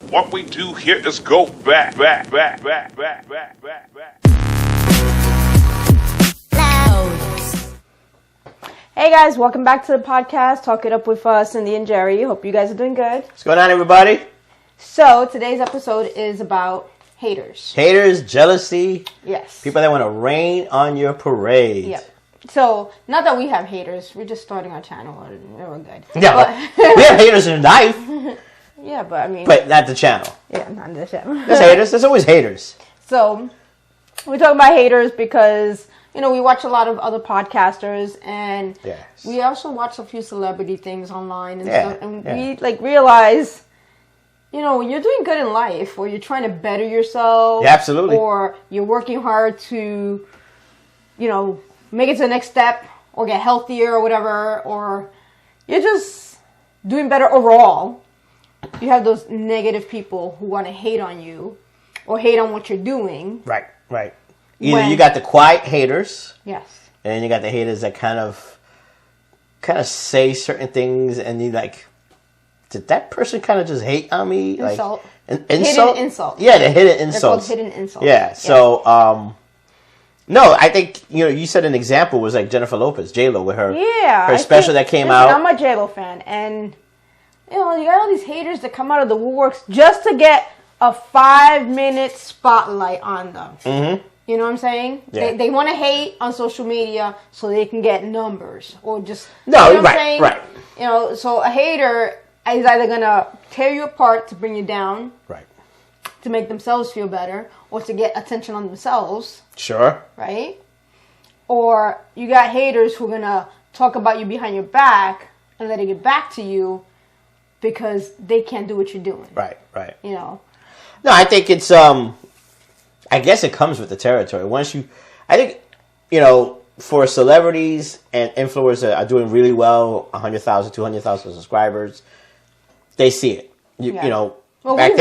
What we do here is go back. Hey guys, welcome back to the podcast. Talk It Up with Cindy and Jerry. Hope you guys are doing good. What's going on, everybody? So today's episode is about haters. Haters, jealousy. Yes. People that want to rain on your parade. Yep. So, not that we have haters. We're just starting our channel and we're good. Yeah, but we have haters in life. Yeah, but I mean... But not the channel. Yeah, not the channel. There's haters. There's always haters. So, we're talking about haters because... You know, we watch a lot of other podcasters, and we also watch a few celebrity things online and stuff. And we realize, you know, when you're doing good in life, or you're trying to better yourself, absolutely, or you're working hard to, you know, make it to the next step, or get healthier, or whatever, or you're just doing better overall. You have those negative people who want to hate on you, or hate on what you're doing. Right. Either you got the quiet haters, yes, and then you got the haters that kind of say certain things, and you like, did that person kind of just hate on me? Insult. Like, insult? Hidden insult. Yeah, the hidden insults. They're called hidden insults. Yeah. So, no, I think you said an example was like Jennifer Lopez, J-Lo, with her special that came out. I'm a J-Lo fan, and you know you got all these haters that come out of the woodworks just to get a 5-minute spotlight on them. Mm-hmm. You know what I'm saying? Yeah. They want to hate on social media so they can get numbers or just... you know what I'm saying? Right. You know, so a hater is either going to tear you apart to bring you down. Right. To make themselves feel better or to get attention on themselves. Sure. Right? Or you got haters who are going to talk about you behind your back and let it get back to you because they can't do what you're doing. Right. You know? No, I think it's... I guess it comes with the territory. I think, you know, for celebrities and influencers that are doing really well, 100,000, 200,000 subscribers, they see it. You know, well, back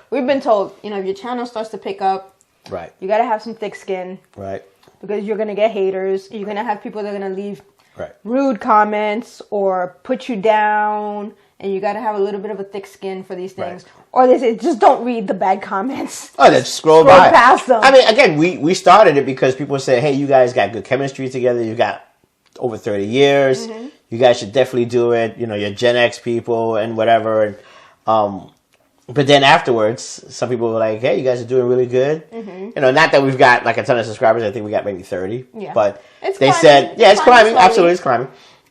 we've been told, you know, if your channel starts to pick up, right, you got to have some thick skin, right, because you're going to get haters. You're going to have people that are going to leave rude comments or put you down. And you got to have a little bit of a thick skin for these things. Right. Or they say, just don't read the bad comments. Oh, just scroll by. Past them. I mean, again, we started it because people say, hey, you guys got good chemistry together. You got over 30 years. Mm-hmm. You guys should definitely do it. You know, you're Gen X people and whatever. And, but then afterwards, some people were like, hey, you guys are doing really good. Mm-hmm. You know, not that we've got like a ton of subscribers. I think we got maybe 30. Yeah. But they said, it's climbing. Slowly. Absolutely, it's climbing.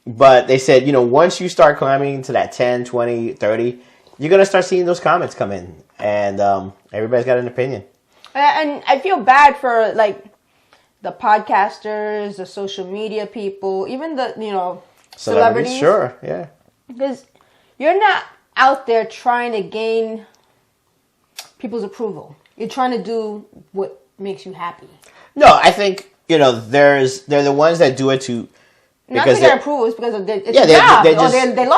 But they said, you know, once you start climbing to that 10, 20, 30, you're going to start seeing those comments come in. And everybody's got an opinion. And I feel bad for, like, the podcasters, the social media people, even the, you know, celebrities. Sure, yeah. Because you're not out there trying to gain people's approval. You're trying to do what makes you happy. No, I think, you know, they're the ones that do it to... Not to get approval, it's because of it's a job. They love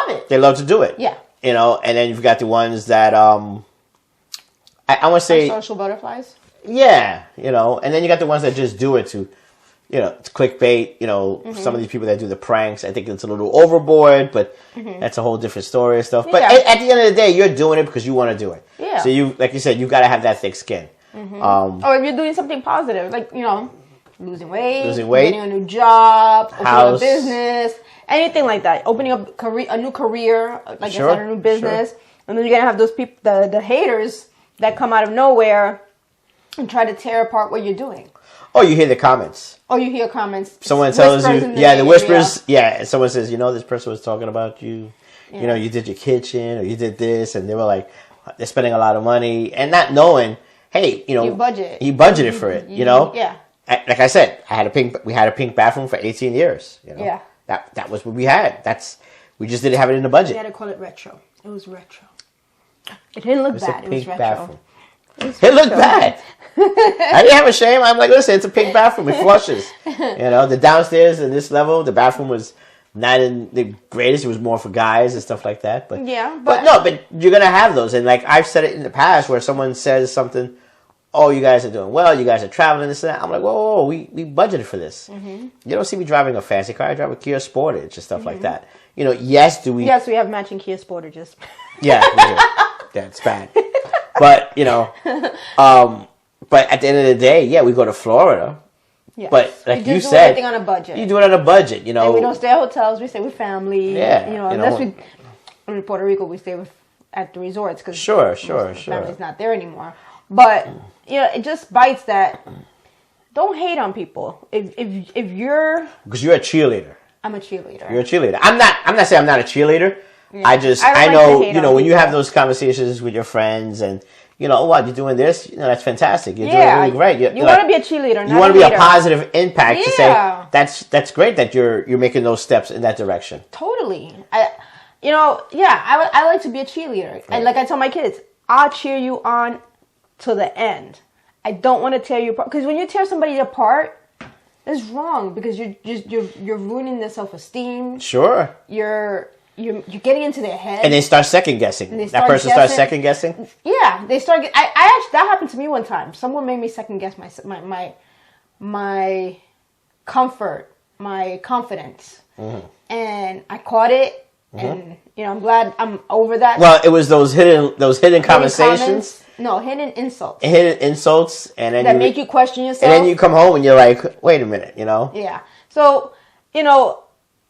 it. They love to do it. Yeah. You know, and then you've got the ones that, I want to say... social butterflies? Yeah, you know, and then you got the ones that just do it to, you know, it's clickbait, you know, some of these people that do the pranks, I think it's a little overboard, but that's a whole different story and stuff. But at the end of the day, you're doing it because you want to do it. Yeah. So you, like you said, you've got to have that thick skin. Or if you're doing something positive, like, you know... Losing weight, getting a new job, opening a business, anything like that. Opening up a new career, like I said, a new business. Sure. And then you're going to have those people, the haters that come out of nowhere and try to tear apart what you're doing. Oh, you hear the comments. Someone tells you, the whispers. Yeah, and someone says, you know, this person was talking about you. Yeah. You know, you did your kitchen or you did this. And they were like, they're spending a lot of money. And not knowing, hey, you know. You budgeted for it, you know. Yeah. Like I said, we had a pink bathroom for 18 years. You know? Yeah. That was what we had. We just didn't have it in the budget. We had to call it retro. It was retro. It didn't look bad. It was retro. Bathroom. It looked bad. I didn't have a shame. I'm like, listen, it's a pink bathroom. It flushes. You know, the downstairs in this level, the bathroom was not in the greatest. It was more for guys and stuff like that. But but you're gonna have those. And like I've said it in the past, where someone says something. Oh, you guys are doing well. You guys are traveling this and that. I'm like, whoa, we budgeted for this. Mm-hmm. You don't see me driving a fancy car. I drive a Kia Sportage and stuff like that. You know, yes, we have matching Kia Sportages. Yeah, we do. Yeah, it's bad. But, but at the end of the day, yeah, we go to Florida. Yes. But like you said, everything on a budget. You do it on a budget, And we don't stay at hotels. We stay with family. Yeah. Unless we in Puerto Rico, we stay at the resorts because sure. family's not there anymore. But it just bites that. Don't hate on people. If you're because you're a cheerleader. I'm a cheerleader. You're a cheerleader. I'm not saying I'm not a cheerleader. Yeah. I know when you have those conversations with your friends and what you're doing this, that's fantastic. You're doing really great. You want to be a cheerleader. You want to be a positive impact to say that's great that you're making those steps in that direction. Totally. I like to be a cheerleader. Right. And like I tell my kids, I'll cheer you on to the end. I don't want to tear you apart because when you tear somebody apart, it's wrong because you're ruining their self-esteem. Sure. You're getting into their head, and they start second guessing. That person starts second guessing. Yeah, they start. I actually that happened to me one time. Someone made me second guess my comfort, my confidence, and I caught it. And I'm glad I'm over that. Well, it was those hidden conversations. Hidden insults. Hidden insults, and then that make you question yourself. And then you come home and you're like, wait a minute, Yeah. So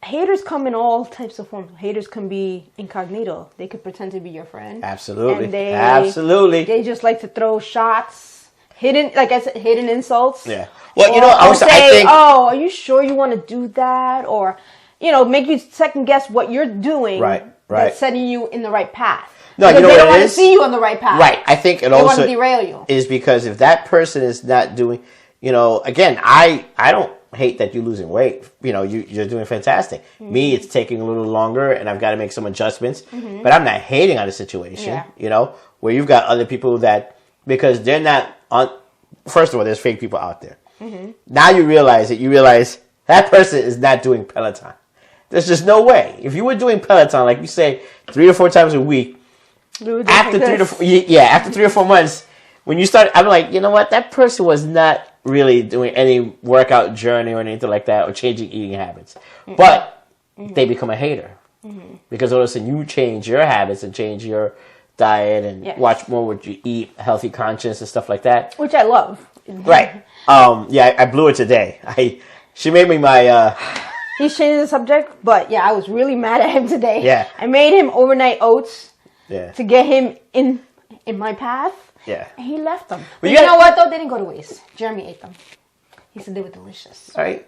haters come in all types of forms. Haters can be incognito. They could pretend to be your friend. Absolutely. And they just like to throw shots. Hidden, like I said, hidden insults. Yeah. Well, I think, oh, are you sure you want to do that? Or, make you second guess what you're doing. Right. That's setting you in the right path. No, because they don't want to see you on the right path. Right. I think it they also want to derail you. Is because if that person is not doing, again, I don't hate that you're losing weight. You're doing fantastic. Mm-hmm. Me, it's taking a little longer, and I've got to make some adjustments. Mm-hmm. But I'm not hating on the situation. Yeah. Where you've got other people that because they're not on. First of all, there's fake people out there. Mm-hmm. Now you realize that person is not doing Peloton. There's just no way. If you were doing Peloton, like you say, 3 or 4 times a week, after 3 or 4 months, when you start, I'm like, you know what? That person was not really doing any workout journey or anything like that or changing eating habits. Mm-hmm. But they become a hater because all of a sudden you change your habits and change your diet and watch more what you eat, healthy conscious and stuff like that. Which I love. Right. I blew it today. She made me my... He's changing the subject, but I was really mad at him today. Yeah. I made him overnight oats to get him in my path. Yeah. And he left them. But you know what, though? They didn't go to waste. Jeremy ate them. He said they were delicious. All right.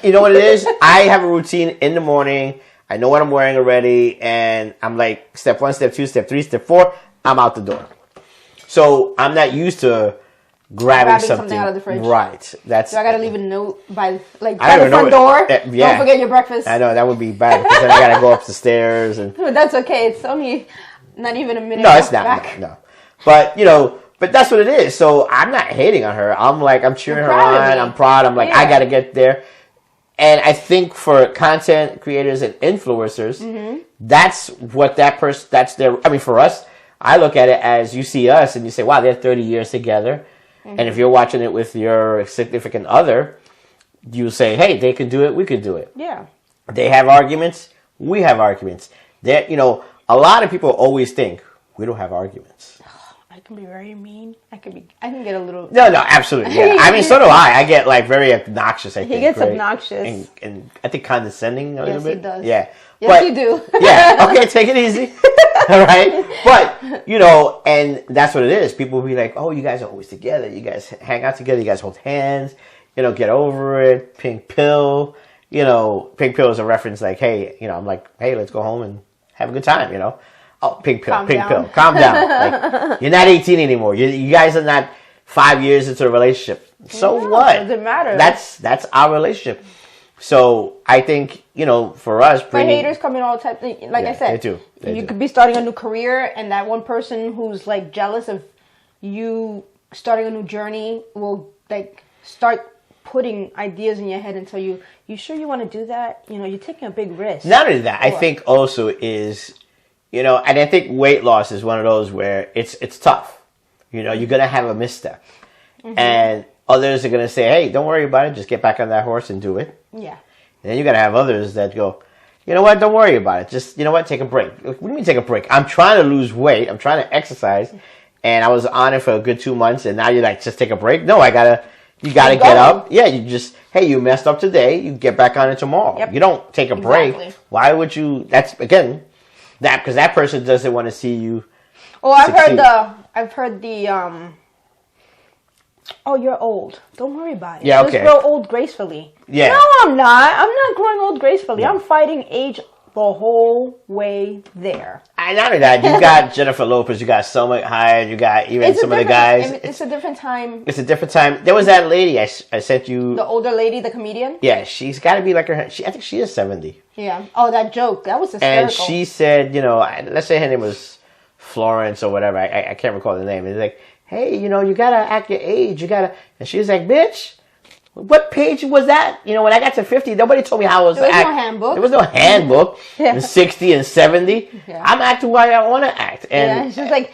You know what it is? I have a routine in the morning. I know what I'm wearing already. And I'm like, step 1, step 2, step 3, step 4. I'm out the door. So I'm not used to grabbing something out of the fridge. Right. So I got to leave a note by the front door. Don't forget your breakfast. I know. That would be bad because then I got to go up the stairs. But that's okay. It's only not even a minute. No, it's not. No. But, but that's what it is. So I'm not hating on her. I'm like, I'm cheering her on. I'm proud. I'm like, I got to get there. And I think for content creators and influencers, that's what that person, for us, I look at it as you see us and you say, wow, they're 30 years together. And if you're watching it with your significant other, you say, hey, they can do it. We can do it. Yeah. They have arguments. We have arguments. A lot of people always think we don't have arguments. I can be very mean. I can get a little... No, absolutely. Yeah. So do I. I get very obnoxious, I think. He gets obnoxious. And I think condescending a little bit. Yes, he does. Yeah. Yes, you do. Yeah. Okay, take it easy. All right. But, and that's what it is. People will be like, oh, you guys are always together. You guys hang out together. You guys hold hands. Get over it. Pink pill. Pink pill is a reference like, hey, I'm like, hey, let's go home and have a good time, Oh, pink pill. Calm down. Like, you're not 18 anymore. You guys are not 5 years into a relationship. So what? It doesn't matter. That's our relationship. So I think, for us... But haters come in all types. Like I said, they do. You could be starting a new career and that one person who's jealous of you starting a new journey will start putting ideas in your head and tell you sure you want to do that? You're taking a big risk. Not only that, I think also is... and I think weight loss is one of those where it's tough. You're going to have a misstep. And others are going to say, hey, don't worry about it. Just get back on that horse and do it. Yeah. And then you got to have others that go, you know what? Don't worry about it. Just, take a break. What do you mean take a break? I'm trying to lose weight. I'm trying to exercise. and I was on it for a good 2 months, and now you're like, just take a break? No, you gotta get up. Yeah, you messed up today, you get back on it tomorrow. Yep. You don't take a break. Why would you? That's, again, because that person doesn't want to see you. Well, I've heard the oh, you're old. Don't worry about it. Yeah, okay. Just grow old gracefully. Yeah. No, I'm not. I'm not growing old gracefully. Yeah. I'm fighting age the whole way there. And not only that, you got Jennifer Lopez, you got Selma Hayek, you got even some of the guys. It's a different time. It's a different time. There was that lady I sent you. The older lady, the comedian? Yeah, she's got to be like her. I think she is 70. Yeah. Oh, that joke. That was hysterical. And she said, let's say her name was Florence or whatever. I can't recall the name. It's like, hey, you got to act your age. And she was like, bitch, what page was that? When I got to 50, nobody told me how I was to act. There was no handbook. There was no handbook. In 60 and 70. Yeah. I'm acting why I want to act. And she's like,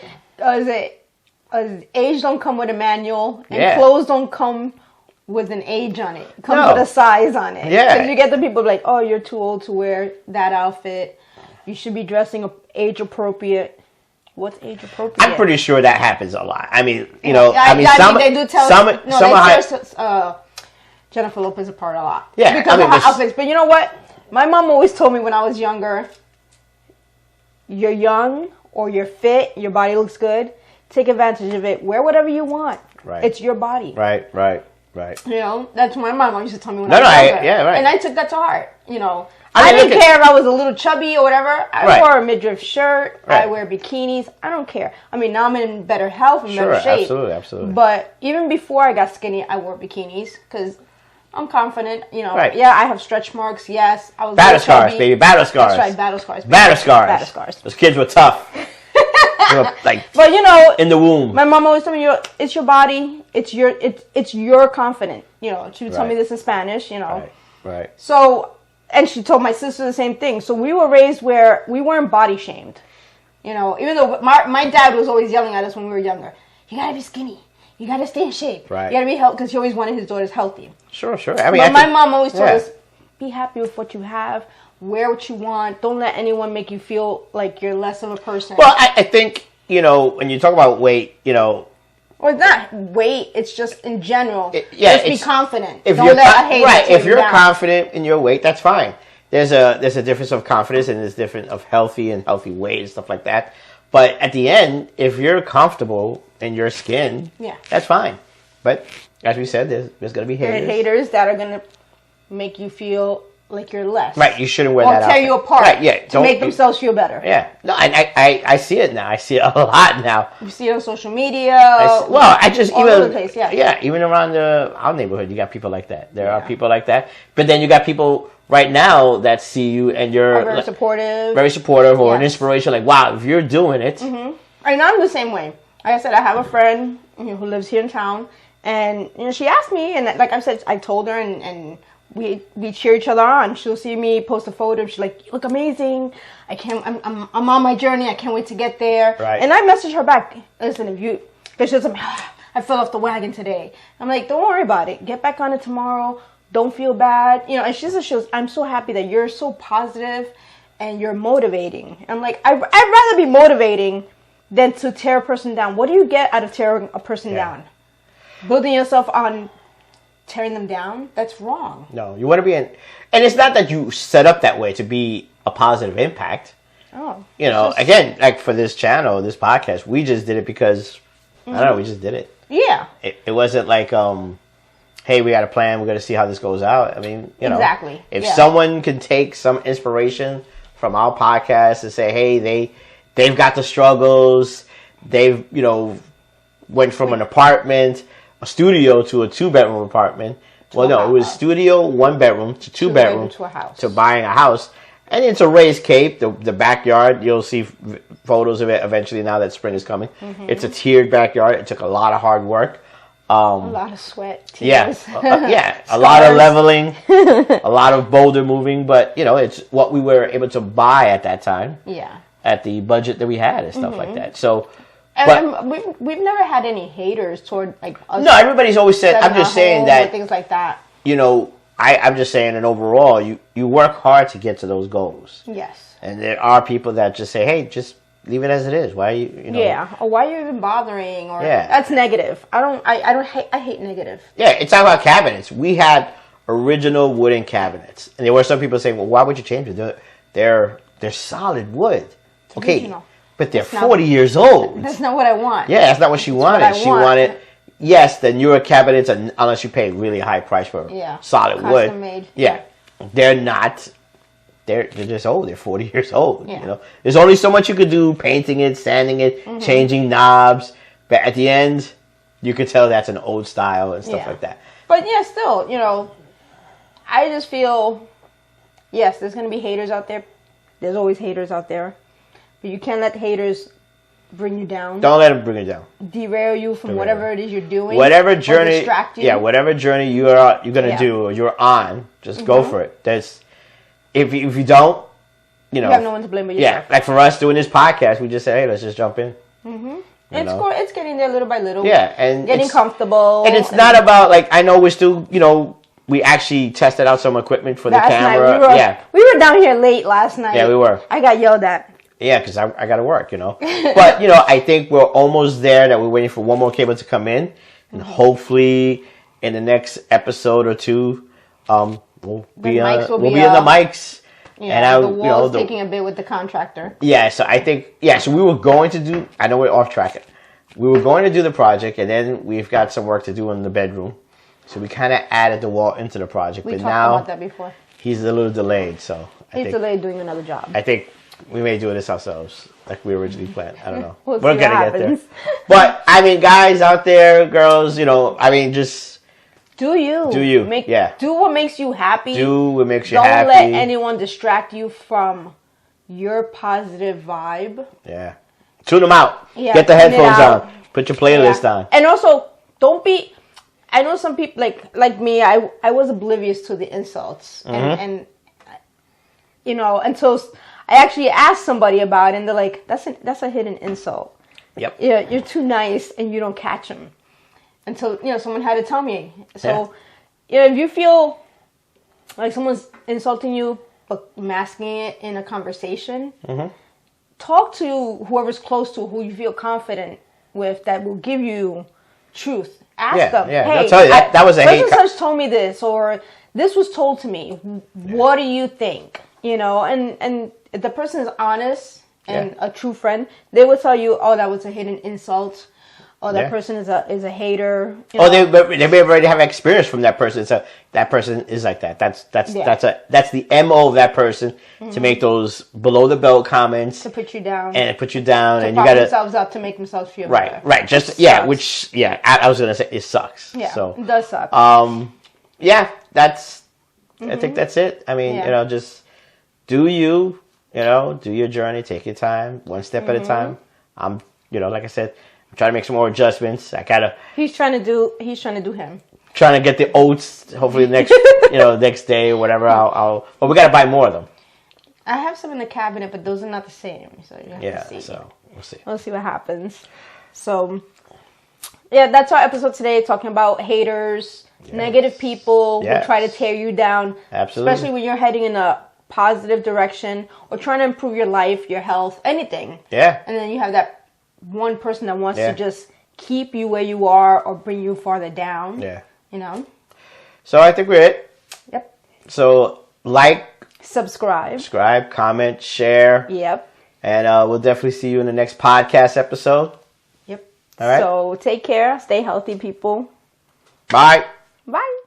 age don't come with a manual, and clothes don't come with an age on it. It comes with a size on it. Yeah. Because you get the people like, oh, you're too old to wear that outfit. You should be dressing age appropriate. What's age appropriate? I'm pretty sure that happens a lot. I mean, they do tell Jennifer Lopez apart a lot. Yeah, because of her outfits. But you know what? My mom always told me when I was younger, you're young or you're fit, your body looks good, take advantage of it. Wear whatever you want. Right. It's your body. Right. That's what my mom used to tell me when I was younger. Right. And I took that to heart. I didn't care if I was a little chubby or whatever. I wore a midriff shirt. Right. I wear bikinis. I don't care. I mean, now I'm in better health and better shape. Absolutely. But even before I got skinny, I wore bikinis because I'm confident. Right. Yeah, I have stretch marks. Yes, I was battle scars, baby. Battle scars. That's right, battle scars. Baby. Battle scars. Those kids were tough. But in the womb. My mom always told me, it's your body. It's your confidence. She would tell me this in Spanish. Right. So. And she told my sister the same thing. So we were raised where we weren't body shamed. Even though my dad was always yelling at us when we were younger. You gotta be skinny. You gotta stay in shape. Right. You gotta be healthy, because he always wanted his daughters healthy. Sure. My mom always told us, be happy with what you have. Wear what you want. Don't let anyone make you feel like you're less of a person. Well, I think, when you talk about weight, Well, it's not weight. It's just in general. Just be confident. If Don't you're let a hater if you're confident in your weight, that's fine. There's a difference of confidence, and there's different of healthy weight and stuff like that. But at the end, if you're comfortable in your skin, that's fine. But as we said, there's going to be haters. There are haters that are going to make you feel like you're less. Right, you shouldn't wear that outfit. Or tear you apart. Right, yeah. To make themselves feel better. Yeah. No, I see it now. I see it a lot now. You see it on social media. All over the place, even around our neighborhood, you got people like that. There are people like that. But then you got people right now that see you and you're very supportive. Very supportive or an inspiration. Like, wow, if you're doing it. Mm-hmm. And I'm the same way. Like I said, I have a friend who lives here in town. And she asked me, and like I said, I told her, and we cheer each other on. She'll see me post a photo. She's like, "You look amazing. I'm on my journey. I can't wait to get there." Right. And I messaged her back. Listen, because she was like, "I fell off the wagon today." I'm like, "Don't worry about it. Get back on it tomorrow. Don't feel bad." And she was, "I'm so happy that you're so positive and you're motivating." I'm like, I'd rather be motivating than to tear a person down. What do you get out of tearing a person down? Building yourself on tearing them down? That's wrong. No, you want to be in, and it's not that you set up that way to be a positive impact. Oh, again, like for this channel, this podcast, we just did it because I don't know, we just did it. Yeah. It wasn't like, hey, we got a plan. We're going to see how this goes out. I mean, exactly. If someone can take some inspiration from our podcast and say, hey, they've got the struggles, they've went from an apartment, a studio to a 2-bedroom apartment. It was studio, 1 bedroom to 2 bedroom to a house, to buying a house. And it's a raised cape. The backyard, you'll see photos of it eventually now that spring is coming. Mm-hmm. It's a tiered backyard. It took a lot of hard work. A lot of sweat, tears. A lot of leveling, a lot of boulder moving. But, it's what we were able to buy at that time. Yeah. At the budget that we had and stuff like that. So... And we've never had any haters toward us. No, everybody's always said. I'm just saying that things like that. I'm just saying, and overall, you work hard to get to those goals. Yes. And there are people that just say, "Hey, just leave it as it is. Why you know? Yeah, or why are you even bothering? Or that's negative. I hate negative. Yeah, it's not about cabinets. We had original wooden cabinets, and there were some people saying, "Well, why would you change it? They're solid wood." Okay, original. But they're 40 years old. That's not what I want. Yeah, that's not what she wanted. She wanted, yes, the newer cabinets, unless you pay a really high price for solid wood. Custom made. Yeah, they're not. They're just old. They're 40 years old. Yeah. You know, there's only so much you could do: painting it, sanding it, changing knobs. But at the end, you could tell that's an old style and stuff like that. But yeah, still, you know, I just feel, yes, there's gonna be haters out there. There's always haters out there. But you can't let the haters bring you down. Don't let them bring you down. Derail you from whatever it is you're doing. Whatever journey, distract you. Yeah, whatever journey you're gonna do or you're on, just go for it. If you don't, you have no one to blame but yourself. Yeah, like for us doing this podcast, we just say, hey, let's just jump in. It's getting there little by little. Yeah, and getting comfortable. And it's not about like I know we're still, you know. We actually tested out some equipment for the camera. We were down here late last night. Yeah, we were. I got yelled at. Yeah, because I got to work, you know. But, you know, I think we're almost there that we're waiting for one more cable to come in. And hopefully in the next episode or two, we'll be in the mics. Yeah, and the wall's taking a bit with the contractor. Yeah, so I think, so we were going to do, I know we're off track. We were going to do the project, and then we've got some work to do in the bedroom. So we kind of added the wall into the project. We but talked now about that before. He's a little delayed, so he's delayed doing another job. I think we may do this ourselves, like we originally planned. I don't know. We're gonna get there. But I mean, guys out there, girls, you know, I mean, just do you. Do what makes you happy. Do what makes you happy. Don't let anyone distract you from your positive vibe. Yeah. Tune them out. Yeah, get the headphones on. Put your playlist on. And also, don't be. I know some people like me. I was oblivious to the insults, and you know, until I actually asked somebody about it, and they're like, "That's a hidden insult." Yep. Yeah, you're too nice, and you don't catch them until someone had to tell me. So, if you feel like someone's insulting you but masking it in a conversation, talk to whoever's close to who you feel confident with that will give you truth. Ask them, hey, they'll tell you that was a hate. Such told me this, or this was told to me. What do you think? You know, and if the person is honest and a true friend, they will tell you, oh, that was a hidden insult. Oh, that person is a hater. Oh, they may already have experience from that person. So that person is like that. That's the MO of that person to make those below the belt comments to put you down and to you got themselves up to make themselves feel better. Right. Just I was gonna say it sucks. Yeah, so it does suck. That's I think that's it. I mean, you know, just do you know, do your journey, take your time, one step at a time. Like I said, I'm trying to make some more adjustments. He's trying to do him. Trying to get the oats. Hopefully next next day or whatever. But we got to buy more of them. I have some in the cabinet, but those are not the same. So you have to see. So we'll see. We'll see what happens. So that's our episode today, talking about haters, negative people who try to tear you down. Absolutely. Especially when you're heading in a positive direction or trying to improve your life, your health, anything. Yeah. And then you have that one person that wants to just keep you where you are or bring you farther down. Yeah. You know? So I think we're it. Yep. So subscribe, comment, share. Yep. And we'll definitely see you in the next podcast episode. Yep. All right. So take care. Stay healthy, people. Bye. Bye.